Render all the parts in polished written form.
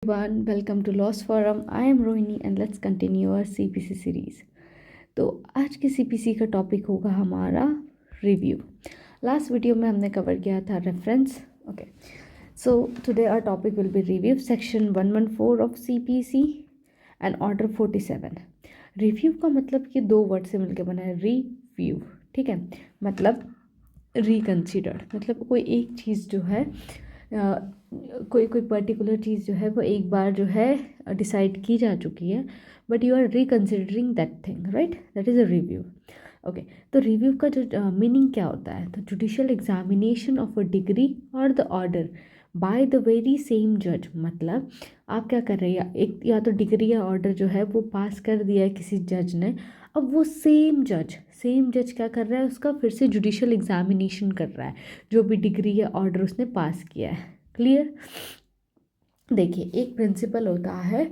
Everyone, welcome to Lost Forum. I am Rohini and let's continue our CPC series. तो आज के CPC का topic होगा हमारा रिव्यू. लास्ट वीडियो में हमने कवर किया था reference. Okay, so today our topic will be review section 114 of CPC and order 47. Review का मतलब कि दो वर्ड से मिलकर बना है रिव्यू. ठीक है, मतलब रिकन्सिडर्ड, मतलब कोई एक चीज़ जो है कोई पर्टिकुलर चीज़ जो है वो एक बार जो है डिसाइड की जा चुकी है, but you are reconsidering that thing, right? That is a review. Okay, तो रिव्यू का जो मीनिंग क्या होता है? तो judicial examination of a decree और the order by the very same जज. मतलब आप क्या कर रहे हैं, एक या तो डिग्री या ऑर्डर जो है वो पास कर दिया है किसी जज ने. अब वो सेम जज क्या कर रहा है, उसका फिर से जुडिशियल एग्जामिनेशन कर रहा है जो भी डिग्री या ऑर्डर उसने पास किया है. क्लियर? देखिए, एक प्रिंसिपल होता है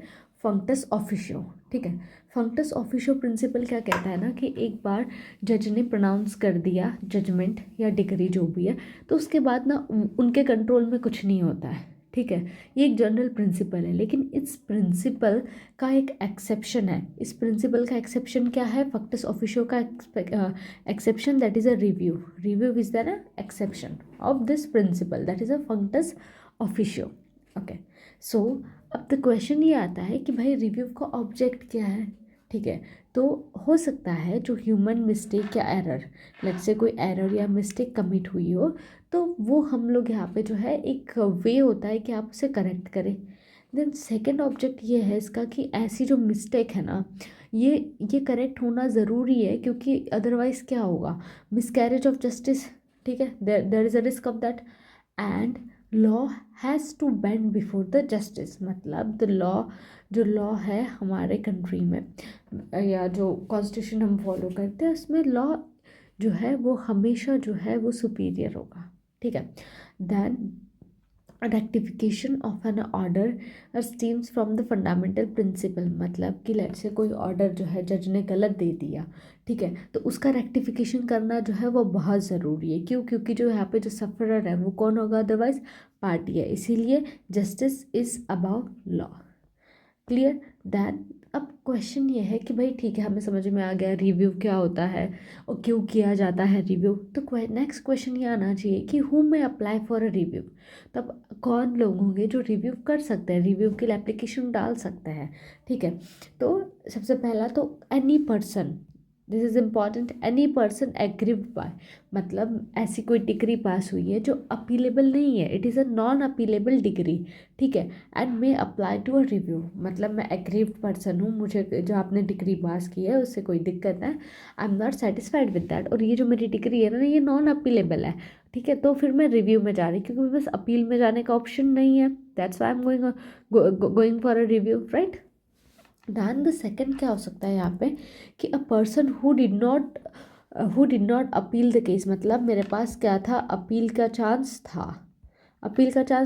फंक्टस ऑफिशियो. ठीक है, फंक्टस ऑफिशियो प्रिंसिपल क्या कहता है ना कि एक बार जज ने प्रोनाउंस कर दिया जजमेंट या डिग्री जो भी है, तो उसके बाद ना उनके कंट्रोल में कुछ नहीं होता है. ठीक है, ये एक जनरल प्रिंसिपल है, लेकिन इस प्रिंसिपल का एक एक्सेप्शन है. इस प्रिंसिपल का एक्सेप्शन क्या है? फंक्टस ऑफिशियो का exception, that is a review is then exception of this principle, that is a functus officio. Okay, so अब द क्वेश्चन ये आता है कि भाई रिव्यू का ऑब्जेक्ट क्या है. ठीक है, तो हो सकता है जो ह्यूमन मिस्टेक या एरर, लेट्स से कोई एरर या मिस्टेक कमिट हुई हो, तो वो हम लोग यहाँ पे जो है एक वे होता है कि आप उसे करेक्ट करें. देन सेकंड ऑब्जेक्ट ये है इसका कि ऐसी जो मिस्टेक है ना, ये करेक्ट होना ज़रूरी है, क्योंकि अदरवाइज़ क्या होगा? Miscarriage of justice. ठीक है, there is a risk of that. And law has to bend before the justice. मतलब द लॉ, जो लॉ है हमारे कंट्री में या जो कॉन्स्टिट्यूशन हम फॉलो करते हैं, उसमें लॉ जो है वो हमेशा जो है वो सुपीरियर होगा. ठीक है, then rectification of an order stems from the fundamental principle. मतलब कि लेट से कोई ऑर्डर जो है जज ने गलत दे दिया, ठीक है, तो उसका रेक्टिफिकेशन करना जो है वो बहुत ज़रूरी है. क्यों? क्योंकि जो यहाँ पे जो सफरर है वो कौन होगा? अदरवाइज पार्टी है. इसीलिए justice is above law. Clear? Then अब क्वेश्चन ये है कि भाई ठीक है, हमें समझ में आ गया रिव्यू क्या होता है और क्यों किया जाता है रिव्यू. तो नेक्स्ट क्वेश्चन ये आना चाहिए कि हु में अप्लाई फॉर अ रिव्यू. तब कौन लोग होंगे जो रिव्यू कर सकते हैं, रिव्यू के लिए एप्लीकेशन डाल सकते हैं. ठीक है, तो सबसे पहला तो any person, this is important, any person aggrieved bye. मतलब ऐसी कोई डिग्री पास हुई है जो अपीलेबल नहीं है, it is a non appealable degree. ठीक है, and may apply to a review. मतलब मैं एग्रीव्ड पर्सन हूँ, मुझे जो आपने डिग्री पास की है उससे कोई दिक्कत है, I am not satisfied with that, और ये जो मेरी डिग्री है ना ये नॉन अपीलेबल है. ठीक है, तो फिर मैं रिव्यू में जा रही, क्योंकि मेरे पास अपील में जाने का ऑप्शन नहीं है. That's why I am going for a review, right? Then the second क्या हो सकता है यहाँ पे कि a person who did not appeal the case. मतलब मेरे पास क्या था? अपील का चांस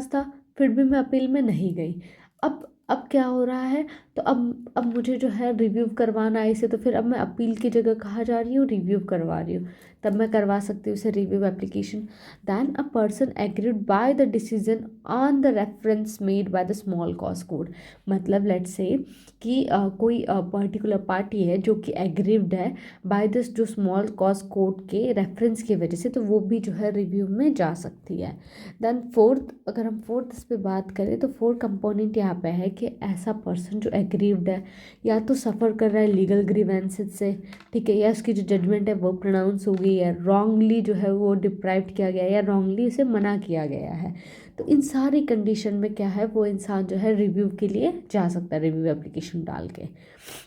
था, फिर भी मैं अपील में नहीं गई. अब क्या हो रहा है? तो अब मुझे जो है रिव्यू करवाना है इसे, तो फिर अब मैं अपील की जगह कहाँ जा रही हूँ? रिव्यू करवा रही हूँ. तब मैं करवा सकती हूँ उसे review application. Then a person agreed by the decision on the reference made by the small cause code. मतलब लेट्स से कि कोई पर्टिकुलर पार्टी है जो कि एग्रीव्ड है बाय दिस जो स्मॉल कॉज कोड के रेफरेंस की वजह से, तो वो भी जो है रिव्यू में जा सकती है. देन फोर्थ, अगर हम फोर्थ इस पे बात करें तो फोर्थ कंपोनेंट यहाँ पे है कि ऐसा पर्सन जो एग्रीव्ड है या तो सफ़र कर रहा है लीगल ग्रीवेंसेस से, ठीक है, या उसकी जो जजमेंट है वो प्रोनाउंस हो गई है, रॉन्गली जो है वो डिप्राइव्ड किया गया है या रॉन्गली उसे मना किया गया है. तो इन सारी कंडीशन में क्या है, वो इंसान जो है रिव्यू के लिए जा सकता है रिव्यू एप्लीकेशन डाल के.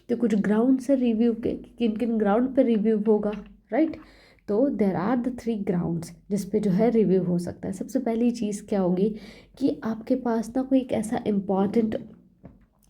तो कुछ ग्राउंड्स है रिव्यू के, किन किन ग्राउंड पे रिव्यू होगा, राइट? तो देर आर द 3 ग्राउंड्स जिस पे जो है रिव्यू हो सकता है. सबसे पहली चीज़ क्या होगी कि आपके पास ना कोई एक ऐसा इम्पॉर्टेंट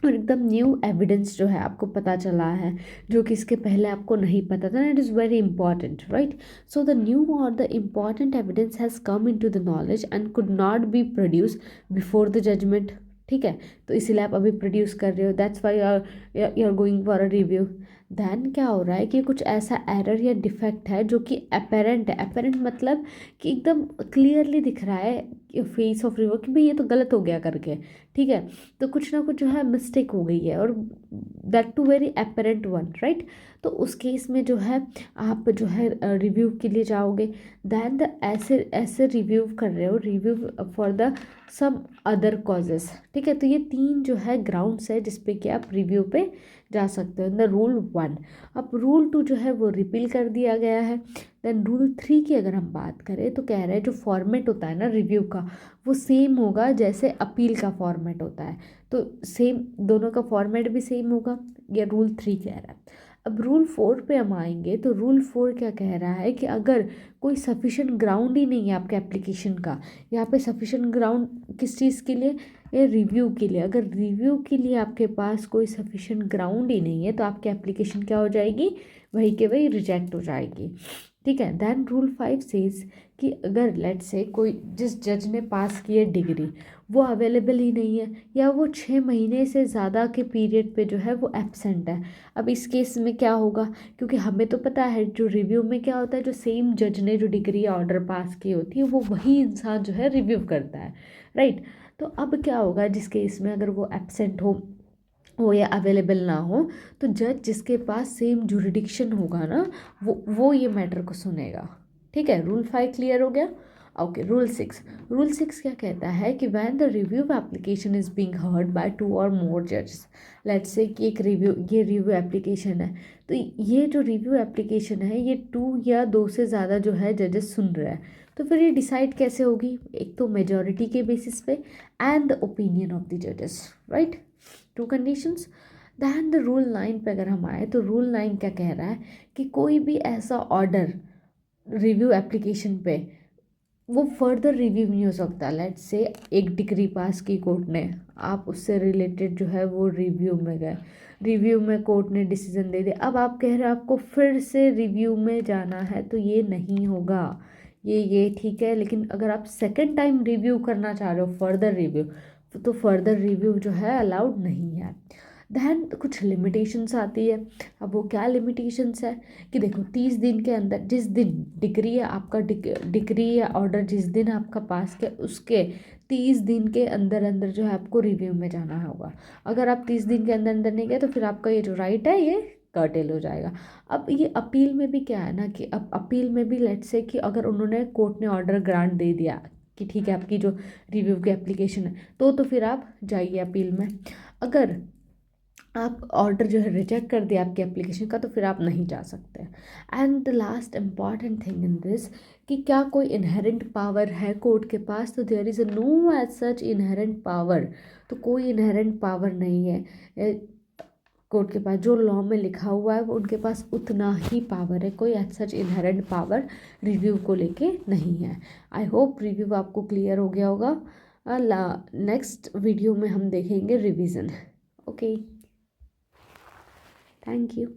और एकदम न्यू एविडेंस जो है आपको पता चला है, जो कि इसके पहले आपको नहीं पता था. It is very important, right? So the new और the important evidence has come in to the knowledge and could not be produce before the judgment. ठीक है, तो इसीलिए आप अभी प्रोड्यूस कर रहे हो, that's why you are going for a review. Then क्या हो रहा है कि कुछ ऐसा एरर या डिफेक्ट है जो कि अपेरेंट है। अपेरेंट मतलब कि एकदम क्लियरली दिख रहा है फेस ऑफ रिवर कि भाई ये तो गलत हो गया करके, ठीक है। तो कुछ ना कुछ जो है मिस्टेक हो गई है, और that too very apparent one, right. तो उस केस में जो है आप जो है रिव्यू के लिए जाओगे। दैन द ऐसे ऐसे रिव्यू कर रहे हो, review for the some other causes, ठीक है। तो ये 3 जो है ग्राउंड्स है जिसपे कि आप रिव्यू पे जा सकते हो इन द रूल 1। अब रूल 2 जो है वो रिपील कर दिया गया है। देन रूल 3 की अगर हम बात करें तो कह रहे हैं जो फॉर्मेट होता है ना रिव्यू का, वो सेम होगा जैसे अपील का फॉर्मेट होता है। तो सेम दोनों का फॉर्मेट भी सेम होगा, ये रूल 3 कह रहा है। अब रूल 4 पे हम आएंगे तो रूल 4 क्या कह रहा है कि अगर कोई सफिशेंट ग्राउंड ही नहीं है आपके एप्लीकेशन का, यहाँ पे सफिशेंट ग्राउंड किस चीज़ के लिए, ये रिव्यू के लिए। अगर रिव्यू के लिए आपके पास कोई सफिशेंट ग्राउंड ही नहीं है तो आपकी एप्लीकेशन क्या हो जाएगी, वही के वही रिजेक्ट हो जाएगी, ठीक है। दैन रूल 5 सेज कि अगर लेट से कोई जिस जज ने पास की है डिग्री वो अवेलेबल ही नहीं है, या वो 6 महीने से ज़्यादा के पीरियड पे जो है वो एब्सेंट है। अब इस केस में क्या होगा, क्योंकि हमें तो पता है जो रिव्यू में क्या होता है, जो सेम जज ने जो डिग्री या ऑर्डर पास की होती है वो वही इंसान जो है रिव्यू करता है, राइट। तो अब क्या होगा जिस केस में अगर वो एब्सेंट हो या अवेलेबल ना हो, तो जज जिसके पास सेम जुरिडिक्शन होगा ना वो ये मैटर को सुनेगा, ठीक है। रूल 5 क्लियर हो गया। Okay, rule 6। रूल 6 क्या कहता है कि when the review application is being heard by 2 और मोर जजेस। लेट्स से कि एक रिव्यू एप्लीकेशन है, तो ये जो रिव्यू एप्लीकेशन है ये 2 या 2 से ज़्यादा जो है जजेस सुन रहे हैं। तो फिर ये डिसाइड कैसे होगी, एक तो मेजॉरिटी के बेसिस पे and the opinion of the जजेस, right. 2 conditions. Then the rule 9 पे अगर हम आए तो रूल 9 क्या कह रहा है कि कोई भी ऐसा ऑर्डर रिव्यू एप्लीकेशन पे वो फर्दर रिव्यू नहीं हो सकता। लेट्स से एक डिग्री पास की कोर्ट ने, आप उससे रिलेटेड जो है वो रिव्यू में गए, रिव्यू में कोर्ट ने डिसीजन दे दिया, अब आप कह रहे हैं आपको फिर से रिव्यू में जाना है, तो ये नहीं होगा। ये ठीक है, लेकिन अगर आप सेकंड टाइम रिव्यू करना चाह रहे हो फर्दर रिव्यू, तो फर्दर रिव्यू जो है अलाउड नहीं है। दैन कुछ लिमिटेशंस आती है। अब वो क्या लिमिटेशंस है कि देखो 30 दिन के अंदर, जिस दिन डिग्री या आपका डिग्री या ऑर्डर जिस दिन आपका पास किया उसके 30 दिन के अंदर अंदर जो है आपको रिव्यू में जाना होगा। अगर आप 30 दिन के अंदर अंदर नहीं गए तो फिर आपका ये जो राइट है ये कर्टेल हो जाएगा। अब ये अपील में भी क्या है ना कि अब अपील में भी लेट्स से कि अगर उन्होंने कोर्ट ने ऑर्डर ग्रांट दे दिया कि ठीक है आपकी जो रिव्यू की एप्लीकेशन है, तो फिर आप जाइए अपील में। अगर आप ऑर्डर जो है रिजेक्ट कर दिया आपकी एप्लीकेशन का, तो फिर आप नहीं जा सकते। And the last important thing in this कि क्या कोई इनहेरेंट पावर है कोर्ट के पास, तो there is a no as such inherent power. तो कोई इनहेरेंट पावर नहीं है कोर्ट के पास, जो लॉ में लिखा हुआ है वो उनके पास उतना ही पावर है, कोई as such inherent power review को लेके नहीं है। आई होप रिव्यू आपको क्लियर हो गया होगा। नेक्स्ट वीडियो में हम देखेंगे रिवीजन। Okay, thank you.